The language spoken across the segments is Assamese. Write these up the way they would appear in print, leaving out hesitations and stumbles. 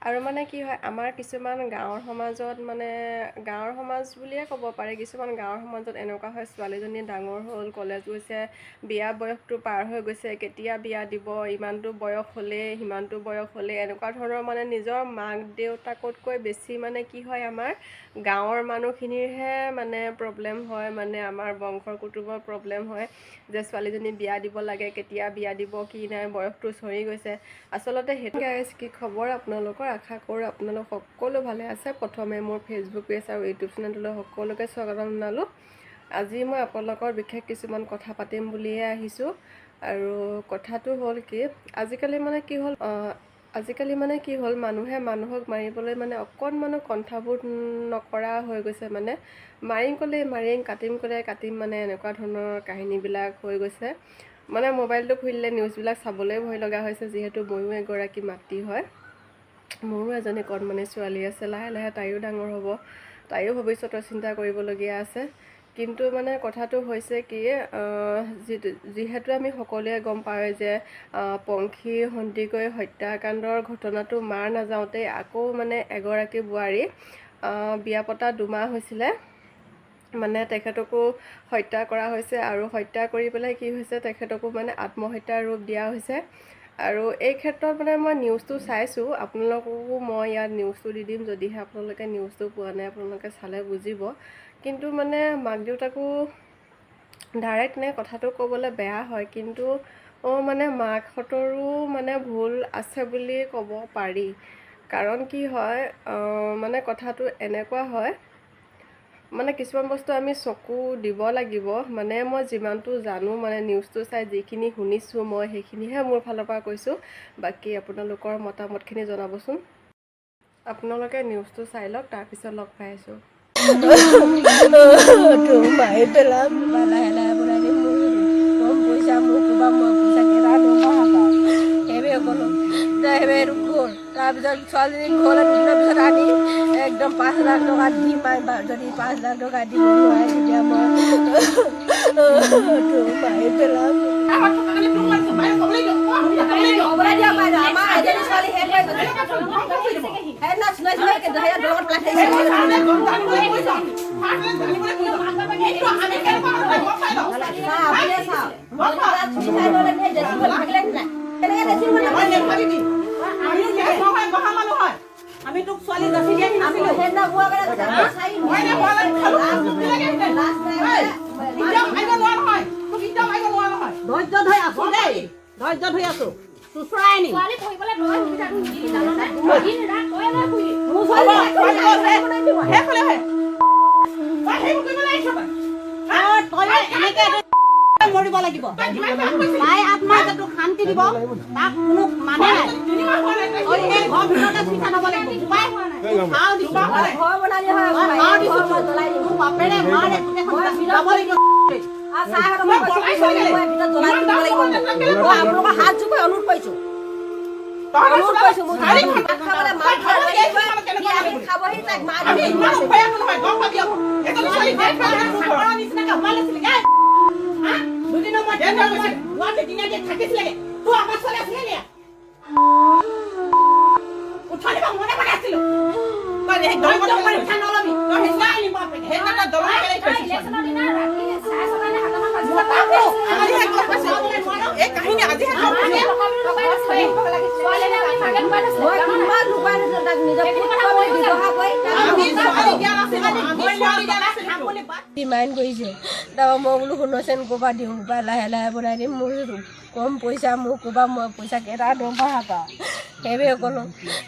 আৰু মানে কি হয় আমাৰ কিছুমান গাঁৱৰ সমাজত মানে গাঁৱৰ সমাজ বুলিয়ে ক'ব পাৰে কিছুমান গাঁৱৰ সমাজত এনেকুৱা হয় ছোৱালীজনী ডাঙৰ হ'ল কলেজ গৈছে বিয়া বয়সটো পাৰ হৈ গৈছে কেতিয়া বিয়া দিব ইমানটো বয়স হ'লেই সিমানটো বয়স হ'লেই এনেকুৱা ধৰণৰ মানে নিজৰ মাক দেউতাকতকৈ বেছি মানে কি হয় আমাৰ গাঁৱৰ মানুহখিনিৰহে মানে প্ৰব্লেম হয় মানে আমাৰ বংশৰ কুটুমৰ প্ৰব্লেম হয় যে ছোৱালীজনী বিয়া দিব লাগে কেতিয়া বিয়া দিব কি নাই বয়সটো চৰি গৈছে আচলতে সেইটো গাইজ কি খবৰ আপোনালোকৰ আশা কৰোঁ আপোনালোক সকলো ভালে আছে প্ৰথমে মোৰ ফেচবুক পেজ আৰু ইউটিউব চেনেললৈ সকলোকে স্বাগতম জনালোঁ আজি মই আপোনালোকৰ বিশেষ কিছুমান কথা পাতিম বুলিয়ে আহিছোঁ আৰু কথাটো হ'ল কি আজিকালি মানে কি হ'ল মানুহে মানুহক মাৰিবলৈ মানে অকণমানো কণ্ঠাবোধ নকৰা হৈ গৈছে মানে মাৰিম ক'লে মাৰিম কাটিম ক'লে কাটিম মানে এনেকুৱা ধৰণৰ কাহিনীবিলাক হৈ গৈছে মানে মোবাইলটো খুলিলে নিউজবিলাক চাবলৈ ভয় লগা হৈছে যিহেতু ময়ো এগৰাকী মাতৃ হয় মোৰো এজনী কণমানি ছোৱালী আছে লাহে লাহে তাইও ডাঙৰ হ'ব তাইও ভৱিষ্যতৰ চিন্তা কৰিবলগীয়া আছে কিন্তু মানে কথাটো হৈছে কি যিহেতু আমি সকলোৱে গম পাওঁ যে পংখী সন্দিকৈ হত্যাকাণ্ডৰ ঘটনাটো মাৰ নাযাওঁতেই আকৌ মানে এগৰাকী বোৱাৰী বিয়া পতা 2 মাহ হৈছিলে মানে তেখেতকো হত্যা কৰা হৈছে আৰু হত্যা কৰি পেলাই কি হৈছে তেখেতকো মানে আত্মহত্যাৰ ৰূপ দিয়া হৈছে আৰু এই ক্ষেত্ৰত মানে মই নিউজটো চাইছোঁ আপোনালোককো মই ইয়াত নিউজটো দি দিম যদিহে আপোনালোকে নিউজটো পোৱা নাই আপোনালোকে চালে বুজিব কিন্তু মানে মাক দেউতাকো ডাইৰেক্ট নে কথাটো ক'বলৈ বেয়া হয় কিন্তু মানে মাকহঁতৰো মানে ভুল আছে বুলি ক'ব পাৰি কাৰণ কি হয় মানে কথাটো এনেকুৱা হয় মানে কিছুমান বস্তু আমি চকু দিব লাগিব মানে মই যিমানটো জানো মানে নিউজটো চাই যিখিনি শুনিছোঁ মই সেইখিনিহে মোৰ ফালৰ পৰা কৈছোঁ বাকী আপোনালোকৰ মতামতখিনি জনাবচোন আপোনালোকে নিউজটো চাই লওক তাৰপিছত লগ পাই আছোঁ মাৰি পেলাম লাহে লাহে বনাই দিম কম পইচা মোক ক'বা মই পইচা কেইটা সেইবাবে ক'লোঁ সেইবাবে গ'ল তাৰপিছত ছোৱালীজনীক ঘৰলৈ দুদিনৰ পিছত আনি একদম 5 লাখ টকা দি মাৰি যদি 5 লাখ টকা দিব নোৱাৰে তেতিয়া মই মাৰি পেলাম আমি তোক ছোৱালী যাচি দিয়া নাছিলো হেনা বুৱা গৰা হয়নে বুৱা ধৈৰ্য ধৰি আছো দেই ধৈৰ্য ধৰি আছো সুচৰাই নি ছোৱালী পঢ়িবলৈ তই সুবিধা দিলি জাননে দিন ৰাত তই লৈ ফুৰি মোৰ ছোৱালী হে ফলে হে তই হেই কৰিবলৈ আহিছ তই এনেকে মৰিব লাগিব তাই আত্মাটো শান্তি দিব তাক কোনো মানে নাই ওই এই ঘৰ ভিতৰতে চিন্তা নব লাগিব উপায় হোৱা নাই খাও দিবা ঘৰ বনালি হয় খাও দিছো জ্বলাই দিও বাপেৰে মাৰে গোটেখন যাব লাগিব আ সাহৰ মই ভিতৰত জ্বলাই দিব লাগিব আপোনালোকৰ হাত জুকৈ অনুৰোধ কৰিছো অনুৰোধ কৰিছো মই খাবলে মাৰ খাবহি তাক মাৰ আমি ইমান উপায় নহয় গম পাবি এটা ছোৱালী খাবৰ নিচিনাকে ওলালে চিলে দুদিনৰ মই দেন গৈছে গুৱাহাটী দিনাকে থাকিছিলে তো আমাৰ ছোৱালী আছিলে নে উঠানি বা মনে মনে আছিল তই এই দই বন্ধ কৰি উঠা নলবি তই হিসাই নি বাপ হে না দলন কেলাই কৈছ ইলেকশনৰ দিনা ৰাতি চাই সমানে হাতমান বাজি আমাৰ এই কথা কৈছে এই কাহিনী আজি হে ছোৱালী আমি মাগেন পাই আছে মই কিমান লুকাই আছে তাক নিজৰ কথা কৈ ব্যৱহাৰ কৰি আমি ছোৱালী জ্ঞান আছে আমি ছোৱালী জ্ঞান আছে আপুনি ডিমাইণ্ড কৰিছে তাৰপৰা মই বোলো শুনচোন ক'ৰবাত দিওঁ বা লাহে লাহে বনাই দিম মোৰ কম পইচা মোক ক'বা মই পইচা কেইটা দম পাওঁ সেইবাবে ক'লোঁ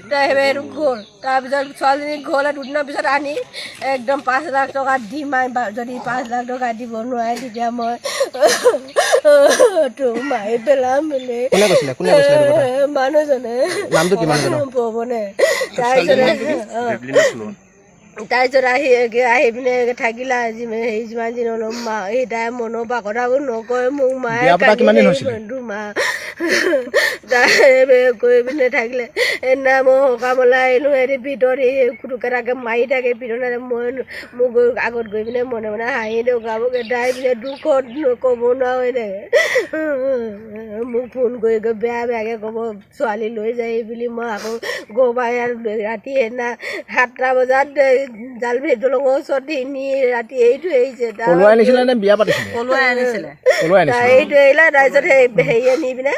সেইবাবে গ'ল তাৰপিছত ছোৱালীজনীক ঘৰলৈ দুদিনৰ পিছত আনি একদম 5 লাখ টকা দি মাৰি যদি 5 লাখ টকা দিব নোৱাৰে তেতিয়া মই মাৰি পেলাম বুলি মানুহজনে পৱনে তাৰপিছত আহি পিনে থাকিলা আজি হেৰি যিমান দিন অলপ সেই তাই মনৰ পৰা কথাবোৰ নকয় মোক মায়ে 2 মাহ গৈ পিনে থাকিলে সেইদিনা মই সকামলৈ আহিলোঁ সিহঁতি ভিতৰত এই খুটুকেটাকে মাৰি থাকে ভিতৰত মই মোক আগত গৈ পিনে মনে মনে হাঁহি দিওঁ গাবকে দাই পিনে দুখত ক'ব নোৱাৰো হৈ থাকে মোক ফোন কৰি গৈ বেয়াকৈ ক'ব ছোৱালী লৈ যায় বুলি মই আকৌ গ'বাই ৰাতি সেইদিনা 7টা বজাত জালভি দলঙৰ ওচৰত নি ৰাতি এৰি থৈ আহিছে এৰি থৈ আহিলে তাৰপিছত হেৰিয়ে নি পিনে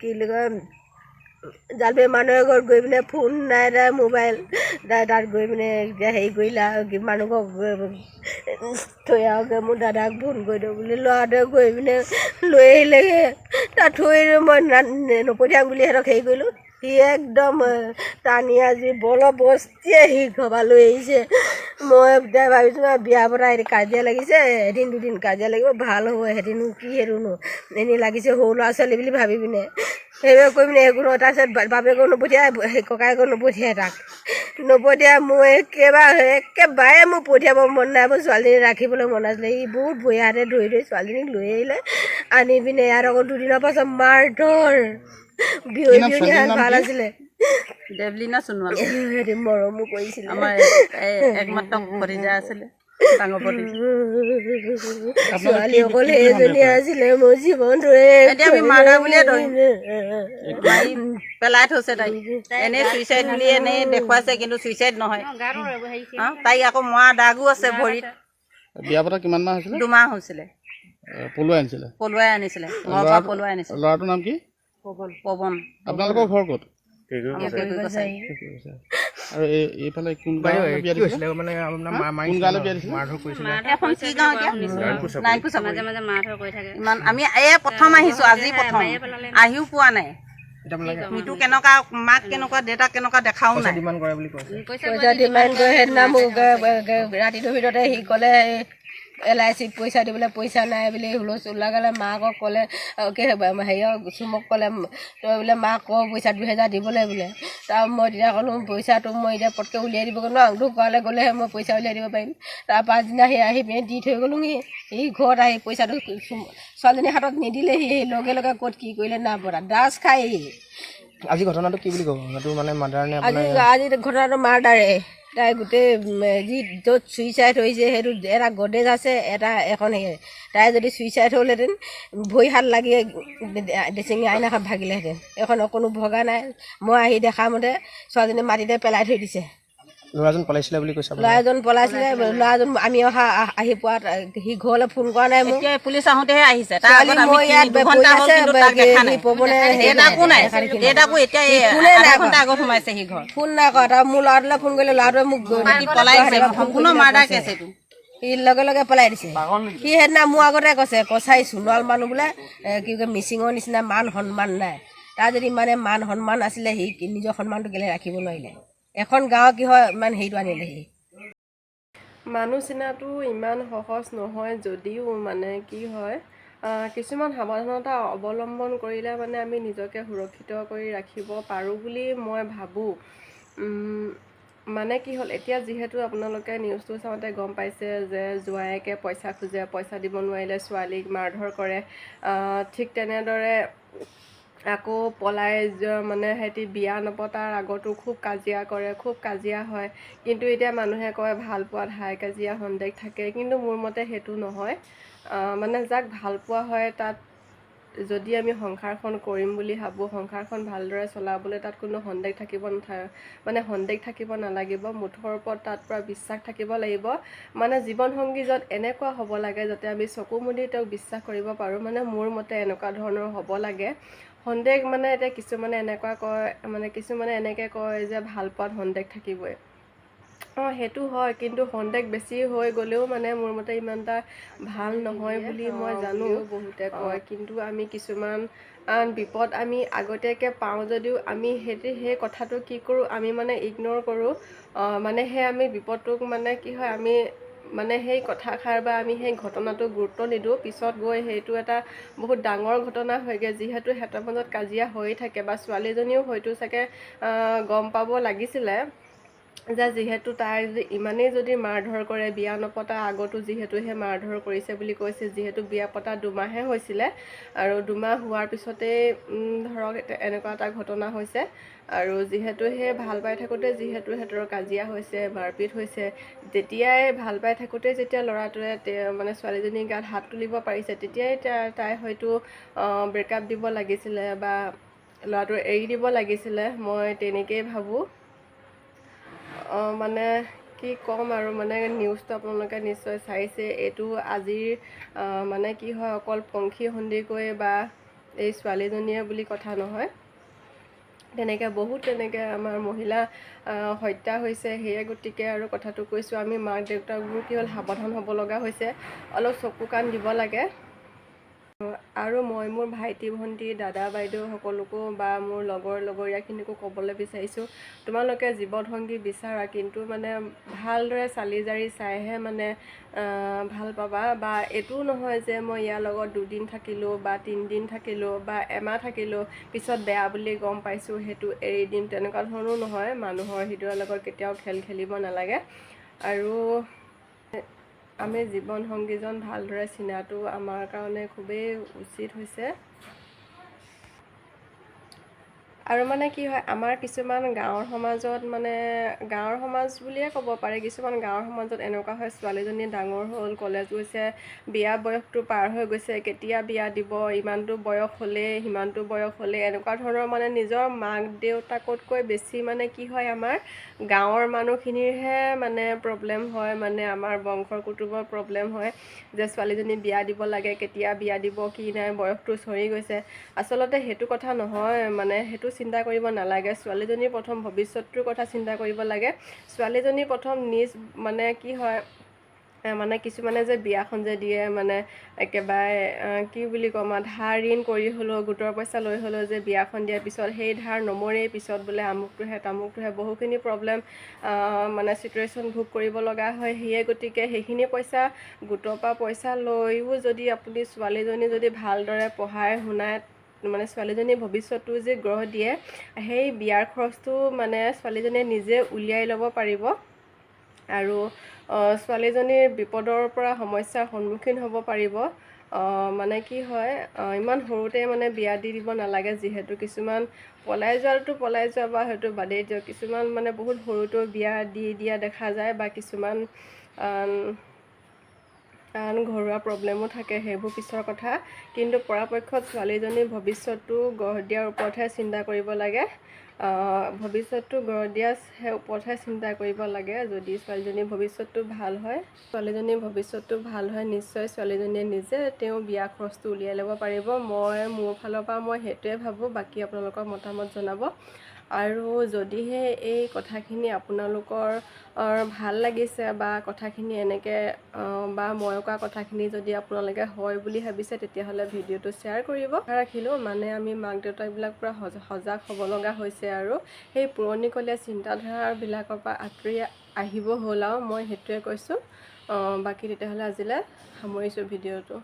কি বুলি কয় জালভি মানুহৰ ঘৰত গৈ পিনে ফোন নাই তাই মোবাইল তাত গৈ পিনে এতিয়া হেৰি কৰিলে আৰু মানুহক থৈ আহোঁগৈ মোৰ দাদাক ফোন কৰি দিওঁ বুলি ল'ৰাটোৱে গৈ পিনে লৈ আহিলেগৈ তাত থৈ মই নপঠিয়াম বুলি সিহঁতক হেৰি কৰিলোঁ সি একদম টানি আজি বলবস্তিয়ে সি ঘৰপৰা লৈ আহিছে মই এতিয়া ভাবিছোঁ বিয়া পতা এদিন কাজিয়া লাগিছে এদিন দুদিন কাজিয়া লাগিব ভাল হ'ব সেইদিনো কি সেইটোনো এনেই লাগিছে সৰু ল'ৰা ছোৱালী বুলি ভাবি পিনে সেইবিলাক কৰি পিনে একো নহয় তাৰপিছত বাপেকো নপঠিয়াই ককায়েকো নপঠিয়াই তাক নপঠিয়াই মোৰ একেবাৰে মোৰ পঠিয়াব মন নাই মোৰ ছোৱালীজনী ৰাখিবলৈ মন আছিলে সি বহুত বঢ়িয়াতে ধৰি ধৰি ছোৱালীজনীক লৈ আহিলে আনি পিনে ইয়াত আকৌ দুদিনৰ পাছত মাৰ ধৰ বিয়নী ভাল আছিলে দেৱলীনা সোণোৱাল হেৰি মৰমো কৰিছিলে আমাৰ একমাত্ৰ ভতিজা আছিলে ডাঙৰ ভতিজা ছোৱালী অকল সেইজনী আছিলে মোৰ জীৱনটো এতিয়া আমি মাৰ্ডাৰ বুলিয়ে ধৰিম মাৰি পেলাই থৈছে তাই এনেই চুইচাইড বুলি এনেই দেখুৱাইছে কিন্তু চুইচাইড নহয় তাই আকৌ মৰা দাগো আছে ভৰিত বিয়া পতা কিমান মাহ হৈছিলে 2 মাহ হৈছিলে পলুৱাই আনিছিলে ঘৰৰ পৰা পলুৱাই আনিছিলে ল'ৰাটোৰ নাম কি পৱন আপোনালোকৰ ঘৰ ক'ত আৰু এইফালে কোন গাঁৱলৈ বিয়া দিছিলে মানে কোন গাঁৱলৈ বিয়া দিছিলে এখন কি গাঁও এতিয়া নাইনপুৰ ইমান আমি প্ৰথম আহিছোঁ আজি প্ৰথম আহিও পোৱা নাই মিটু কেনেকুৱা মাক কেনেকুৱা দেউতাক কেনেকুৱা দেখাও নাই পইচা ডিমাণ্ড কৰে সেইদিনা মোক ৰাতিটোৰ ভিতৰতে সি ক'লে LIC পইচা দিবলৈ পইচা নাই বুলি হুলস্থুল লগালে মাকক ক'লে হেৰিয়ক চুমক ক'লে তই বোলে মাক ক পইচা 2000 দিবলৈ বোলে তাৰ মই তেতিয়া ক'লোঁ পইচাটো মই এতিয়া পটকৈ উলিয়াই দিব নোৱাৰোঁ তোক কোৱালৈ গ'লেহে মই পইচা উলিয়াই দিব পাৰিম তাৰ পাছদিনা সি আহি পিনে দি থৈ গ'লোহি সি ঘৰত আহি পইচাটো ছোৱালীজনীৰ হাতত নিদিলেহি সেই লগে লগে ক'ত কি কৰিলে নাই পৰা ডাছ খাই আজি ঘটনাটো কি বুলি ক'ব সেইটো মানে মাৰ্ডাৰ নে আজি ঘটনাটো মাৰ্ডাৰে তাই গোটেই যি য'ত চুইচাইড হৈছে সেইটো এটা গডেজ আছে এখন তাই যদি চুইচাইড হ'লহেঁতেন ভৰি হাত লাগি ড্ৰেছিং আইনাখন ভাগিলেহেঁতেন এখন কোনো ভগা নাই মই আহি দেখা মতে ছোৱালীজনী মাটিতে পেলাই থৈ দিছে ল'ৰাজন পলাইছিলে বুলি কৈছে ল'ৰাজন পলাইছিলে ল'ৰাজন আমি আহি পোৱাত সি ঘৰলৈ ফোন কৰা নাই মোক পুলিচ আহোঁতেহে আহিছে সোমাইছে সি ঘৰ ফোন নাই কৰা তাৰ মোৰ ল'ৰাটোলৈ ফোন কৰিলে ল'ৰাটোৱে মোক পলাইছে সম্পূৰ্ণ মাৰ্ডাৰ কেছ এইটো সি লগে লগে পেলাই দিছে সি সেইদিনা মোৰ আগতে কৈছে কচাই সোণোৱাল মানুহ বোলে কি কয় মিচিঙৰ নিচিনা মান সন্মান নাই তাৰ যদি মানে মান সন্মান আছিলে সি নিজৰ সন্মানটো কেলৈ ৰাখিব নোৱাৰিলে এখন গাঁও কি হয় ইমান হেৰিটো আনিলে সি মানুহ চিনাটো ইমান সহজ নহয় যদিও মানে কি হয় কিছুমান সাৱধানতা অৱলম্বন কৰিলে মানে আমি নিজকে সুৰক্ষিত কৰি ৰাখিব পাৰোঁ বুলি মই ভাবোঁ মানে কি হ'ল এতিয়া যিহেতু আপোনালোকে নিউজটো চাওঁতে গম পাইছে যে জোৱায়েকে পইচা খোজে পইচা দিব নোৱাৰিলে ছোৱালীক মাৰধৰ কৰে ঠিক তেনেদৰে আকৌ পলাই মানে সিহঁতি বিয়া নপতাৰ আগতো খুব কাজিয়া কৰে খুব কাজিয়া হয় কিন্তু এতিয়া মানুহে কয় ভাল পোৱাত হাই কাজিয়া সন্দেহ থাকে কিন্তু মোৰ মতে সেইটো নহয় মানে যাক ভাল পোৱা হয় তাত যদি আমি সংসাৰখন কৰিম বুলি ভাবোঁ সংসাৰখন ভালদৰে চলাবলৈ তাত কোনো সন্দেহ থাকিব নালাগিব মুঠৰ ওপৰত তাত পৰা বিশ্বাস থাকিব লাগিব মানে জীৱনসংগীজন এনেকুৱা হ'ব লাগে যাতে আমি চকু মুদি তেওঁক বিশ্বাস কৰিব পাৰোঁ মানে মোৰ মতে এনেকুৱা ধৰণৰ হ'ব লাগে সন্দেহ মানে এতিয়া কিছুমানে এনেকুৱা কয় মানে কিছুমানে এনেকৈ কয় যে ভাল পোৱাত সন্দেহ থাকিবই সেইটো হয় কিন্তু সন্দেহ বেছি হৈ গ'লেও মানে মোৰ মতে ইমান এটা ভাল নহয় বুলি মই জানো বহুতে কয় কিন্তু আমি কিছুমান বিপদ আমি আগতীয়াকৈ পাওঁ যদিও আমি সেই কথাটো কি কৰোঁ আমি মানে ইগন'ৰ কৰোঁ মানে আমি বিপদটোক মানে কি হয় আমি মানে সেই কথাষাৰ বা আমি সেই ঘটনাটো গুৰুত্ব নিদিওঁ পিছত গৈ সেইটো এটা বহুত ডাঙৰ ঘটনা হয়গৈ যিহেতু সিহঁতৰ মাজত কাজিয়া হৈয়ে থাকে বা ছোৱালীজনীও হয়তো চাগে গম পাব লাগিছিলে যে যিহেতু তাই যদি ইমানেই যদি মাৰধৰ কৰে, বিয়া নপতা আগতো যিহেতু সেই মাৰধৰ কৰিছে বুলি কৈছে, যিহেতু বিয়া পতা 2 মাহহে হৈছিলে আৰু 2 মাহ হোৱাৰ পিছতেই ধৰক এনেকুৱা এটা ঘটনা হৈছে। আৰু যিহেতু সেই ভাল পাই থাকোঁতে যিহেতু সিহঁতৰ কাজিয়া হৈছে, মাৰপিট হৈছে, তেতিয়াই ভাল পাই থাকোঁতে যেতিয়া ল'ৰাটোৱে মানে ছোৱালীজনীৰ গাত হাত তুলিব পাৰিছে, তেতিয়াই তাই হয়তো ব্ৰেকআপ দিব লাগিছিলে বা ল'ৰাটো এৰি দিব লাগিছিলে, মই তেনেকেই ভাবোঁ। মানে কি ক'ম আৰু, মানে নিউজটো আপোনালোকে নিশ্চয় চাইছে। এইটো আজিৰ মানে কি হয়, অকল পংখী সন্দিকৈ বা এই ছোৱালীজনীয়ে বুলি কথা নহয়, তেনেকৈ বহুত তেনেকৈ আমাৰ মহিলা হত্যা হৈছে। সেয়ে গতিকে আৰু কথাটো কৈছোঁ, আমি মাক দেউতাকবোৰ কি হ'ল সাৱধান হ'ব লগা হৈছে, অলপ চকু কাণ দিব লাগে। আৰু মই মোৰ ভাইটি ভণ্টি দাদা বাইদেউ সকলোকো বা মোৰ লগৰীয়াখিনিকো ক'বলৈ বিচাৰিছোঁ, তোমালোকে জীৱনসংগী বিচাৰা, কিন্তু মানে ভালদৰে চালি জাৰি চাইহে মানে ভাল পাবা। বা এইটোও নহয় যে মই ইয়াৰ লগত 2 দিন থাকিলোঁ বা 3 দিন থাকিলোঁ বা এমাহ থাকিলোঁ, পিছত বেয়া বুলি গম পাইছোঁ সেইটো এৰি দিম, তেনেকুৱা ধৰণো নহয়। মানুহৰ হৃদয়ৰ লগত কেতিয়াও খেল খেলিব নালাগে। আৰু আমি জীৱন সংগীজন ভালদৰে চিনাটো আমাৰ কাৰণে খুবেই উচিত হৈছে। আৰু মানে কি হয়, আমাৰ কিছুমান গাঁৱৰ সমাজত মানে গাঁৱৰ সমাজ বুলিয়ে ক'ব পাৰে, কিছুমান গাঁৱৰ সমাজত এনেকুৱা হয়, ছোৱালীজনী ডাঙৰ হ'ল, কলেজ গৈছে, বিয়া বয়সটো পাৰ হৈ গৈছে, কেতিয়া বিয়া দিব, ইমানটো বয়স হ'লেই, সিমানটো বয়স হ'লেই, এনেকুৱা ধৰণৰ মানে নিজৰ মাক দেউতাকতকৈ বেছি মানে কি হয়, আমাৰ গাঁৱৰ মানুহখিনিৰহে মানে প্ৰব্লেম হয়, মানে আমাৰ বংশৰ কুটুমৰ প্ৰব্লেম হয় যে ছোৱালীজনী বিয়া দিব লাগে, কেতিয়া বিয়া দিব, কি নাই, বয়সটো চৰি গৈছে। আচলতে সেইটো কথা নহয়, মানে সেইটো চিন্তা কৰিব নালাগে। ছোৱালীজনীৰ প্ৰথম ভৱিষ্যতটোৰ কথা চিন্তা কৰিব লাগে। ছোৱালীজনী প্ৰথম নিজ মানে কি হয়, মানে কিছুমানে যে বিয়াখন যে দিয়ে, মানে একেবাৰে কি বুলি ক'ম আৰু, ধাৰ ঋণ কৰি হ'লেও, গোটৰ পইচা লৈ হ'লেও যে বিয়াখন দিয়াৰ পিছত সেই ধাৰ নমৰেই, পিছত বোলে আমুকটোহে তামুকটোহে, বহুখিনি প্ৰব্লেম মানে চিটুৱেশ্যন ভোগ কৰিব লগা হয়। সেয়ে গতিকে সেইখিনি পইচা গোটৰ পৰা পইচা লৈও যদি আপুনি ছোৱালীজনী যদি ভালদৰে পঢ়াই শুনাই, মানে ছোৱালীজনীৰ ভৱিষ্যতটো যে গঢ় দিয়ে, সেই বিয়াৰ খৰচটো মানে ছোৱালীজনীয়ে নিজে উলিয়াই ল'ব পাৰিব। আৰু ছোৱালীজনীৰ বিপদৰ পৰা সমস্যাৰ সন্মুখীন হ'ব পাৰিব। মানে কি হয়, ইমান সৰুতে মানে বিয়া দি দিব নালাগে। যিহেতু কিছুমান পলাই যোৱা বা হয়তো বাদেই দিয়ক, কিছুমান মানে বহুত সৰুতেও বিয়া দি দিয়া দেখা যায়, বা কিছুমান ঘৰুৱা প্ৰব্লেমো থাকে, সেইবোৰ পিছৰ কথা। কিন্তু পৰাপক্ষত ছোৱালীজনীৰ ভৱিষ্যতটো গঢ় দিয়াৰ ওপৰতহে চিন্তা কৰিব লাগে। ভৱিষ্যতটো গঢ় দিয়াৰ ওপৰতহে চিন্তা কৰিব লাগে। যদি ছোৱালীজনীৰ ভৱিষ্যতটো ভাল হয়, নিশ্চয় ছোৱালীজনীয়ে নিজে বিয়া খৰচটো উলিয়াই ল'ব পাৰিব। মোৰ ফালৰ পৰা মই সেইটোৱে ভাবোঁ। বাকী আপোনালোকৰ মতামত জনাব। আৰু যদিহে এই কথাখিনি আপোনালোকৰ ভাল লাগিছে বা কথাখিনি এনেকৈ বা মই কোৱা কথাখিনি যদি আপোনালোকে হয় বুলি ভাবিছে, তেতিয়াহ'লে ভিডিঅ'টো শ্বেয়াৰ কৰিব। ৰাখিলোঁ মানে আমি মাক দেউতাকবিলাক পূৰা সজাগ হ'ব লগা হৈছে, আৰু সেই পুৰণিকলীয়া চিন্তাধাৰাবিলাকৰ পৰা আঁতৰি আহিব হ'ল আৰু, মই সেইটোৱে কৈছোঁ। বাকী তেতিয়াহ'লে আজিলৈ সামৰিছোঁ ভিডিঅ'টো।